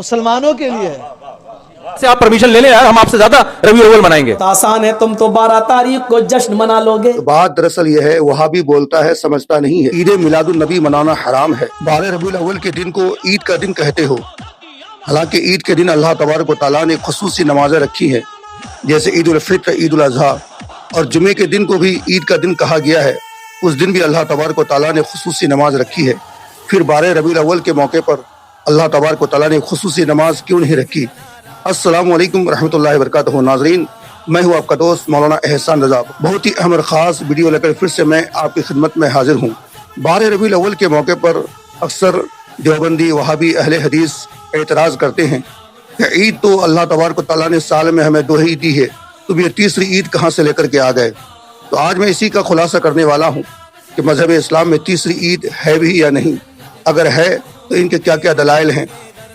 مسلمانوں کے لیے ہے. سے آپ پرمیشن لے لیں یار, ہم آپ سے زیادہ ربیع الاول منائیں گے. آسان ہے, تم تو 12 تاریخ کو جشن منا لو گے. بات دراصل یہ ہے, وہابی بولتا ہے سمجھتا نہیں ہے. عید میلاد النبی منانا حرام ہے. 12 ربیع الاول کے دن کو عید کا دن کہتے ہو, حالانکہ عید کے دن اللہ تبارک و تعالیٰ نے خصوصی نمازیں رکھی ہیں, جیسے عید الفطر, عید الاضحیٰ, اور جمعے کے دن کو بھی عید کا دن کہا گیا ہے. اس دن بھی اللہ تبارک و تعالیٰ نے خصوصی نماز رکھی ہے. پھر 12 ربیع الاول کے موقع پر اللہ تبارک و تعالیٰ نے خصوصی نماز کیوں نہیں رکھی؟ السلام علیکم ورحمۃ اللہ وبرکاتہ. ناظرین, میں ہوں آپ کا دوست مولانا احسان رضا. بہت ہی اہم اور خاص ویڈیو لے کر پھر سے میں آپ کی خدمت میں حاضر ہوں. 12 ربیع الاول کے موقع پر اکثر دیوبندی, وہابی, اہل حدیث اعتراض کرتے ہیں کہ عید تو اللہ تبارک و تعالیٰ نے سال میں ہمیں 2 ہی دی ہے, تم یہ تیسری عید کہاں سے لے کر کے آ گئے؟ تو آج میں اسی کا خلاصہ کرنے والا ہوں کہ مذہب اسلام میں تیسری عید ہے بھی یا نہیں, اگر ہے تو ان کے کیا کیا دلائل ہیں.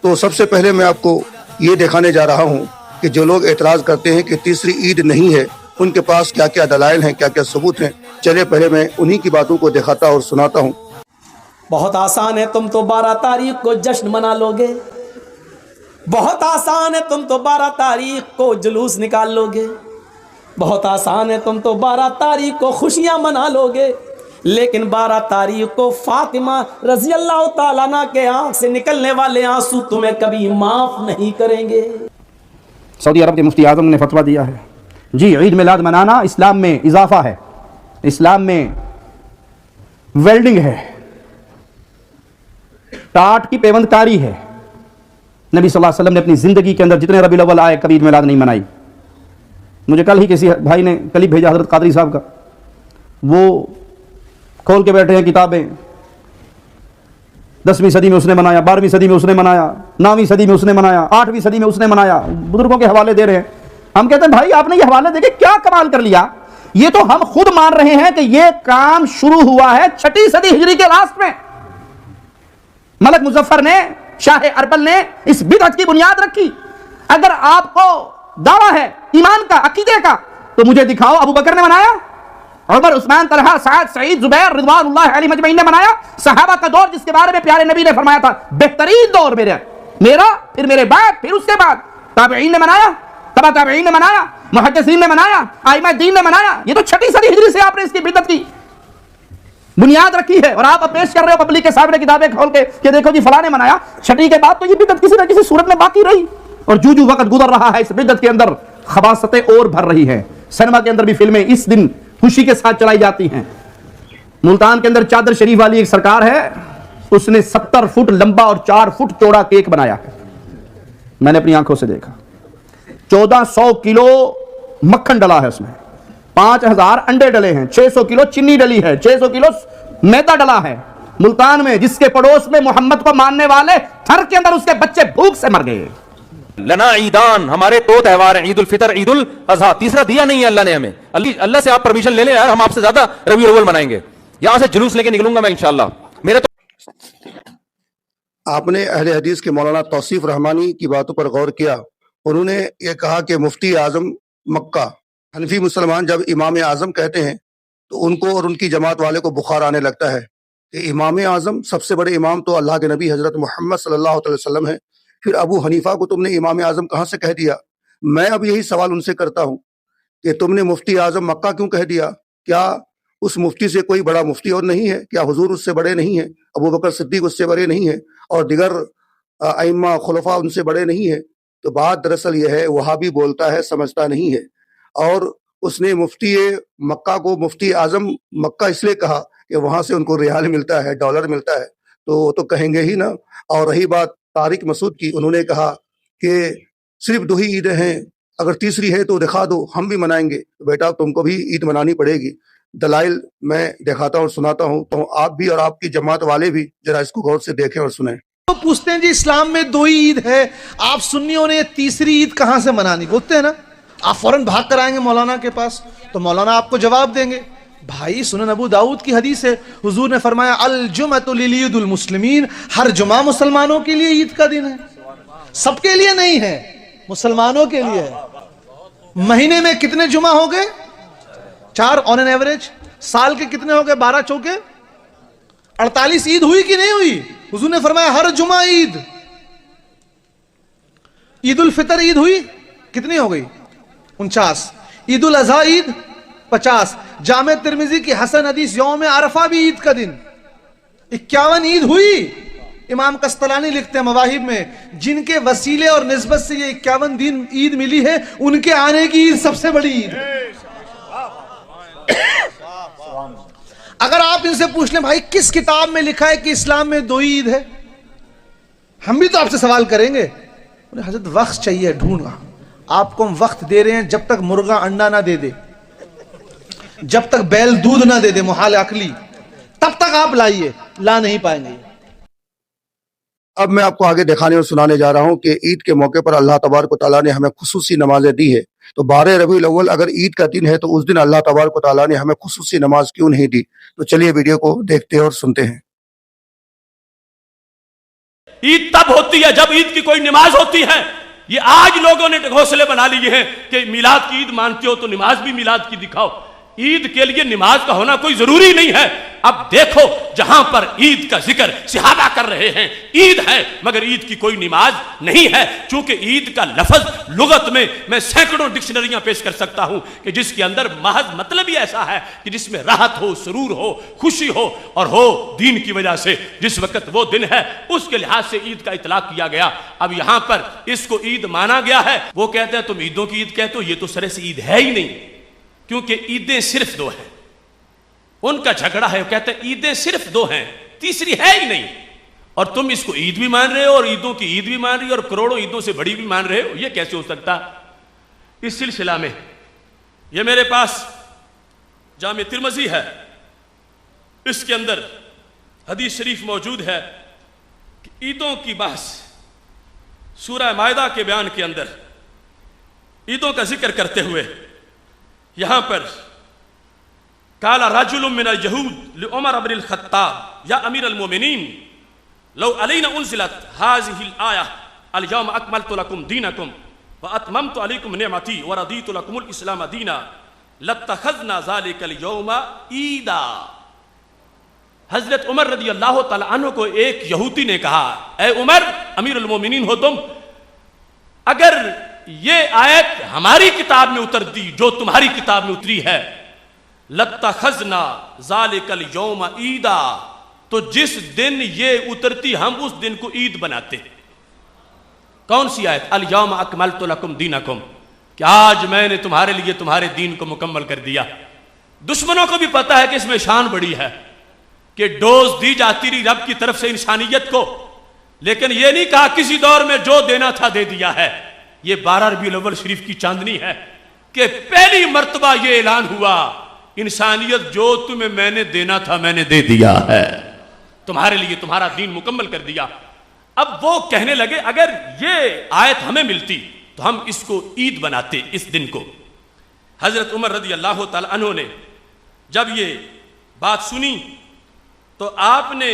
تو سب سے پہلے میں آپ کو یہ دکھانے جا رہا ہوں کہ جو لوگ اعتراض کرتے ہیں کہ تیسری عید نہیں ہے, ان کے پاس کیا کیا دلائل ہیں, کیا کیا ثبوت ہیں. چلے پہلے میں انہی کی باتوں کو دکھاتا اور سناتا ہوں. بہت آسان ہے, تم تو 12 تاریخ کو جشن منا لو گے. بہت آسان ہے, تم تو 12 تاریخ کو جلوس نکال لو گے. بہت آسان ہے, تم تو 12 تاریخ کو خوشیاں منا لو گے. لیکن 12 تاریخ کو فاطمہ رضی اللہ تعالیٰ عنہ کے آنکھ سے نکلنے والے آنسو تمہیں کبھی معاف نہیں کریں گے. سعودی عرب کے مفتی اعظم نے فتویٰ دیا ہے, جی عید میلاد منانا اسلام میں اضافہ ہے, اسلام میں ویلڈنگ ہے, ٹاٹ کی پیوند کاری ہے. نبی صلی اللہ علیہ وسلم نے اپنی زندگی کے اندر جتنے ربیع الاول آئے کبھی عید میلاد نہیں منائی. مجھے کل ہی کسی بھائی نے کلپ بھیجا حضرت قادری صاحب کا, وہ کھول کے بیٹھے ہیں کتابیں. 10ویں صدی میں اس نے منایا, 12ویں صدی میں اس نے منایا, 9ویں صدی میں اس نے منایا, 8ویں صدی میں اس نے منایا. بزرگوں کے حوالے دے رہے ہیں. ہم کہتے ہیں بھائی آپ نے یہ حوالے دے کے کیا کمال کر لیا؟ یہ تو ہم خود مان رہے ہیں کہ یہ کام شروع ہوا ہے 6 صدی ہجری کے لاسٹ میں. ملک مظفر نے, شاہ اربل نے اس بدعت کی بنیاد رکھی. اگر آپ کو دعویٰ ہے ایمان کا, عقیدے کا, تو مجھے دکھاؤ ابو بکر نے منایا, عمر, عثمان, طلحہ, سعد, سعید, زبیر رضوان اللہ علیہ مجمعین نے منایا. صحابہ کا دور جس کے بارے میں پیارے نبی نے فرمایا تھا بہترین دور میرا, پھر میرے بعد, پھر اس کے بعد تابعین نے منایا, تبع تابعین نے منایا, محدثین نے منایا, ائمہ دین نے منایا. یہ تو 6 صدی ہجری سے آپ نے اس کی بدعت کی بنیاد رکھی ہے, اور آپ پیش کر رہے ہو پبلک کے سامنے کتابیں کھول کے کہ دیکھو جی فلاں نے منایا. 6 کے بعد تو یہ بدعت کسی نہ کسی صورت میں باقی رہی, اور جو وقت گزر رہا ہے اس بدعت کے اندر خباثتیں اور بھر رہی ہیں. سینما کے اندر بھی فلمیں اس دن خوشی کے ساتھ چلائی جاتی ہیں. ملتان کے اندر چادر شریف والی ایک سرکار ہے, اس نے 70 فٹ لمبا اور 4 فٹ چوڑا کیک بنایا ہے. میں نے اپنی آنکھوں سے دیکھا. 1400 کلو مکھن ڈلا ہے اس میں, 5000 انڈے ڈلے ہیں, 600 کلو چینی ڈلی ہے, 600 کلو میدا ڈلا ہے. ملتان میں جس کے پڑوس میں محمد کو ماننے والے تھر کے اندر اس کے بچے بھوک سے مر گئے. لنا عیدان, ہمارے 2 تہوار ہیں, عید الفطر, عید الاضحیٰ. تیسرا دیا نہیں ہے اللہ نے ہمیں. اللہ سے آپ پرمیشن لے لیں یار, ہم آپ سے زیادہ ربیع الاول منائیں گے. یہاں سے جلوس لے کے نکلوں گا میں انشاءاللہ. میرے تو آپ نے اہل حدیث کے مولانا توصیف رحمانی کی باتوں پر غور کیا. انہوں نے یہ کہا کہ مفتی اعظم مکہ, حنفی مسلمان جب امام اعظم کہتے ہیں تو ان کو اور ان کی جماعت والے کو بخار آنے لگتا ہے کہ امام اعظم, سب سے بڑے امام تو اللہ کے نبی حضرت محمد صلی اللہ علیہ وسلم ہیں, پھر ابو حنیفہ کو تم نے امام اعظم کہاں سے کہہ دیا؟ میں اب یہی سوال ان سے کرتا ہوں کہ تم نے مفتی اعظم مکہ کیوں کہہ دیا؟ کیا اس مفتی سے کوئی بڑا مفتی اور نہیں ہے؟ کیا حضور اس سے بڑے نہیں ہیں؟ ابو بکر صدیق اس سے بڑے نہیں ہیں؟ اور دیگر ائمہ خلفاء ان سے بڑے نہیں ہیں؟ تو بات دراصل یہ ہے, وہابی بولتا ہے سمجھتا نہیں ہے. اور اس نے مفتی مکہ کو مفتی اعظم مکہ اس لیے کہا کہ وہاں سے ان کو ریال ملتا ہے, ڈالر ملتا ہے, تو وہ تو کہیں گے ہی نا. اور رہی بات طارق مسعود کی, انہوں نے کہا کہ صرف 2 ہی عیدیں ہیں, اگر تیسری ہے تو دکھا دو, ہم بھی منائیں گے. بیٹا تم کو بھی عید منانی پڑے گی. دلائل میں دکھاتا ہوں اور سناتا ہوں, تو آپ بھی اور آپ کی جماعت والے بھی ذرا اس کو غور سے دیکھیں اور سنیں. تو پوچھتے ہیں جی اسلام میں 2 ہی عید ہے, آپ سنیوں نے یہ تیسری عید کہاں سے منانی؟ بولتے ہیں نا, آپ فوراً بھاگ کر آئیں گے مولانا کے پاس, تو مولانا آپ کو جواب دیں گے. بھائی سنن ابو داؤد کی حدیث ہے, حضور نے فرمایا الجمعۃ للعید المسلمین, ہر جمعہ مسلمانوں کے لیے عید کا دن ہے, سب کے لیے نہیں ہے, مسلمانوں کے لیے ہے. مہینے میں کتنے جمعہ ہو گئے؟ 4 آن این ایوریج. سال کے کتنے ہو گئے؟ 12 چوکے 48. عید ہوئی کہ نہیں ہوئی؟ حضور نے فرمایا ہر جمعہ عید. عید الفطر عید ہوئی کتنی ہو گئی؟ 49. عید الاضحیٰ عید 50. جامع ترمذی کی حسن حدیث یوم عرفہ بھی عید کا دن. 51 عید ہوئی. امام قسطلانی لکھتے ہیں مواہب میں جن کے وسیلے اور نسبت سے یہ 51 دن عید ملی ہے ان کے آنے کی عید سب سے بڑی عید. اگر آپ ان سے پوچھ لیں بھائی کس کتاب میں لکھا ہے کہ اسلام میں 2 عید ہے، ہم بھی تو آپ سے سوال کریں گے. حضرت وقت چاہیے ڈھونڈنا. آپ کو ہم وقت دے رہے ہیں جب تک مرغا انڈا نہ دے دے، جب تک بیل دودھ نہ دے دے محال عقلی، تب تک آپ لائیے، لا نہیں پائیں گے. اب میں آپ کو آگے دکھانے اور سنانے جا رہا ہوں کہ عید کے موقع پر اللہ تبارک و تعالیٰ نے ہمیں خصوصی نمازیں دی ہے. تو 12 ربیع الاول اگر عید کا دن ہے تو اس دن اللہ تبارک و تعالیٰ نے ہمیں خصوصی نماز کیوں نہیں دی؟ تو چلیے ویڈیو کو دیکھتے اور سنتے ہیں. عید تب ہوتی ہے جب عید کی کوئی نماز ہوتی ہے. یہ آج لوگوں نے گھونسلے بنا لیے ہیں کہ میلاد کی عید مانتے ہو تو نماز بھی میلاد کی دکھاؤ. عید کے لیے نماز کا ہونا کوئی ضروری نہیں ہے. اب دیکھو جہاں پر عید کا ذکر صحابہ کر رہے ہیں عید ہے مگر عید کی کوئی نماز نہیں ہے. چونکہ عید کا لفظ لغت میں سینکڑوں ڈکشنریاں پیش کر سکتا ہوں کہ جس کے اندر محض مطلب ہی ایسا ہے کہ جس میں راحت ہو، سرور ہو، خوشی ہو اور ہو دین کی وجہ سے جس وقت وہ دن ہے اس کے لحاظ سے عید کا اطلاق کیا گیا. اب یہاں پر اس کو عید مانا گیا ہے. وہ کہتے ہیں تم عیدوں کی عید کہتے ہو، یہ تو سرے سے عید ہے ہی نہیں کیونکہ عیدیں صرف 2 ہیں. ان کا جھگڑا ہے، وہ کہتے ہیں عیدیں صرف 2 ہیں، تیسری ہے ہی نہیں. اور تم اس کو عید بھی مان رہے ہو اور عیدوں کی عید بھی مان رہی ہو اور کروڑوں عیدوں سے بڑی بھی مان رہے ہو. یہ کیسے ہو سکتا؟ اس سلسلہ میں یہ میرے پاس جامع ترمذی ہے، اس کے اندر حدیث شریف موجود ہے کہ عیدوں کی بحث سورہ مائدہ کے بیان کے اندر عیدوں کا ذکر کرتے ہوئے یہاں پر قال رجل من اليهود لعمر بن الخطاب یا امیر المومنین لو علینا انزلت هذه الآیہ اليوم اکملت لکم دینکم واتممت علیکم نعمتی ورضیت لکم الاسلام دینا لاتخذنا ذلك اليوم عیدا. حضرت عمر رضی اللہ تعالی عنہ کو ایک یہودی نے کہا اے عمر امیر المومنین ہو تم، اگر یہ آیت ہماری کتاب میں اترتی جو تمہاری کتاب میں اتری ہے لَتَّخَذْنَا ذَلِكَ الْيَوْمَ عِيدًا، تو جس دن یہ اترتی ہم اس دن کو عید بناتے. کون سی آیت؟ الْيَوْمَ أَكْمَلْتُ لَكُمْ دِينَكُمْ، کہ آج میں نے تمہارے لیے تمہارے دین کو مکمل کر دیا. دشمنوں کو بھی پتا ہے کہ اس میں شان بڑی ہے کہ ڈوز دی جاتی رہی رب کی طرف سے انسانیت کو، لیکن یہ نہیں کہا کسی دور میں جو دینا تھا دے دیا ہے. یہ 12 ربیع الاول شریف کی چاندنی ہے کہ پہلی مرتبہ یہ اعلان ہوا انسانیت جو تمہیں میں نے دینا تھا میں نے دے دیا ہے، تمہارے لیے تمہارا دین مکمل کر دیا. اب وہ کہنے لگے اگر یہ آیت ہمیں ملتی تو ہم اس کو عید بناتے اس دن کو. حضرت عمر رضی اللہ تعالی عنہ نے جب یہ بات سنی تو آپ نے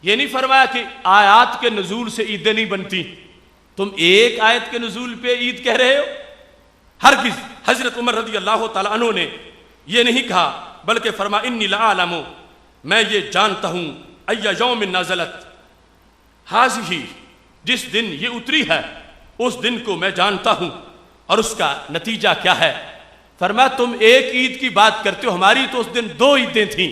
یہ نہیں فرمایا کہ آیات کے نزول سے عیدیں نہیں بنتی، تم ایک آیت کے نزول پہ عید کہہ رہے ہو. ہرگز حضرت عمر رضی اللہ تعالی عنہ نے یہ نہیں کہا بلکہ فرما انی لعالم، میں یہ جانتا ہوں ای یوم نزلت ہذہ، جس دن یہ اتری ہے اس دن کو میں جانتا ہوں اور اس کا نتیجہ کیا ہے. فرما تم ایک عید کی بات کرتے ہو، ہماری تو اس دن 2 عیدیں تھیں،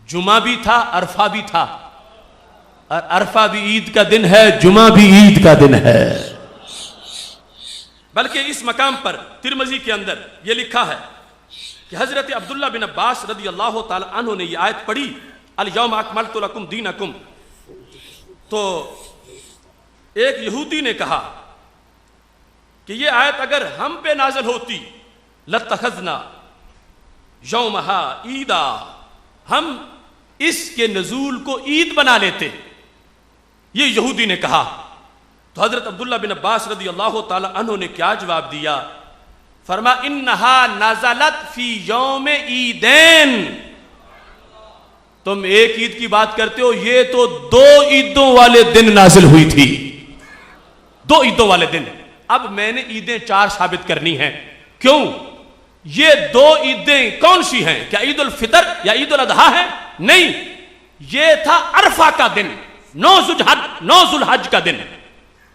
جمعہ بھی تھا عرفہ بھی تھا، اور عرفہ بھی عید کا دن ہے جمعہ بھی عید کا دن ہے. بلکہ اس مقام پر ترمذی کے اندر یہ لکھا ہے کہ حضرت عبداللہ بن عباس رضی اللہ تعالی عنہ نے یہ آیت پڑھی الیوم اکملت لکم دینکم، تو ایک یہودی نے کہا کہ یہ آیت اگر ہم پہ نازل ہوتی لاتخذنا یومہا عیدا، ہم اس کے نزول کو عید بنا لیتے. یہ یہودی نے کہا. تو حضرت عبداللہ بن عباس رضی اللہ تعالی عنہ نے کیا جواب دیا؟ فرما انہا نزلت فی یوم عیدین، تم ایک عید کی بات کرتے ہو، یہ تو 2 عیدوں والے دن نازل ہوئی تھی، 2 عیدوں والے دن. اب میں نے عیدیں 4 ثابت کرنی ہیں. کیوں؟ یہ 2 عیدیں کون سی ہیں؟ کیا عید الفطر یا عید الاضحیٰ ہے؟ نہیں، یہ تھا عرفہ کا دن، 9 ذوالحج کا دن.